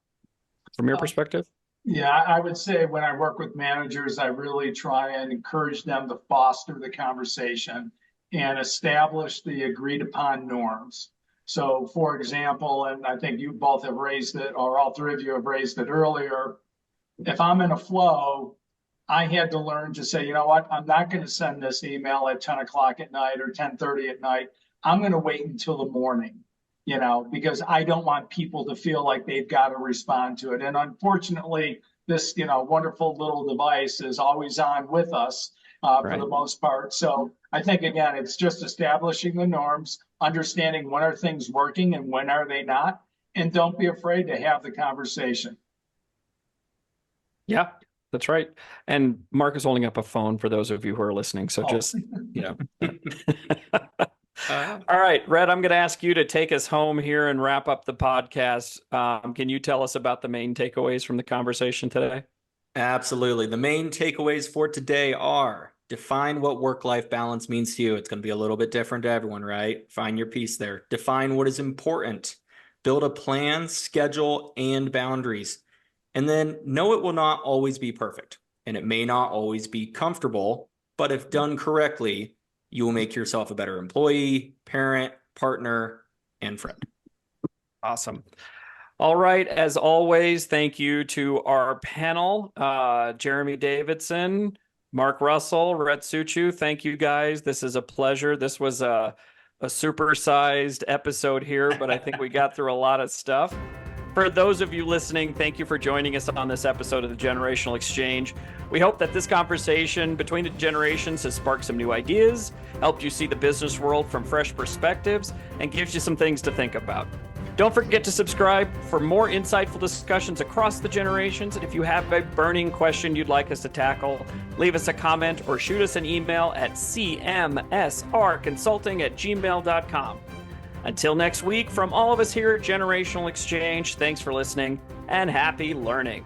from your perspective? Yeah, I would say when I work with managers, I really try and encourage them to foster the conversation and establish the agreed upon norms. So, for example, and I think you both have raised it, or all three of you have raised it earlier, if I'm in a flow, I had to learn to say, you know what, I'm not going to send this email at 10 o'clock at night or 10:30 at night. I'm going to wait until the morning, because I don't want people to feel like they've got to respond to it. And unfortunately, this, wonderful little device is always on with us for the most part. So I think, again, it's just establishing the norms, understanding when are things working and when are they not, and don't be afraid to have the conversation. Yeah, that's right. And Mark is holding up a phone for those of you who are listening. So just, All right, Red, I'm going to ask you to take us home here and wrap up the podcast. Can you tell us about the main takeaways from the conversation today? Absolutely. The main takeaways for today are: define what work-life balance means to you. It's going to be a little bit different to everyone, right? Find your piece there. Define what is important. Build a plan, schedule, and boundaries. And then know it will not always be perfect, and it may not always be comfortable, but if done correctly, you will make yourself a better employee, parent, partner, and friend. Awesome. All right. As always, thank you to our panel, Jeremy Davidson, Mark Russell, Red Suchu. Thank you, guys. This is a pleasure. This was a supersized episode here, but I think we got through a lot of stuff. For those of you listening, thank you for joining us on this episode of the Generational Exchange. We hope that this conversation between the generations has sparked some new ideas, helped you see the business world from fresh perspectives, and gives you some things to think about. Don't forget to subscribe for more insightful discussions across the generations. And if you have a burning question you'd like us to tackle, leave us a comment or shoot us an email at cmsrconsulting@gmail.com. Until next week, from all of us here at Generational Exchange, thanks for listening and happy learning.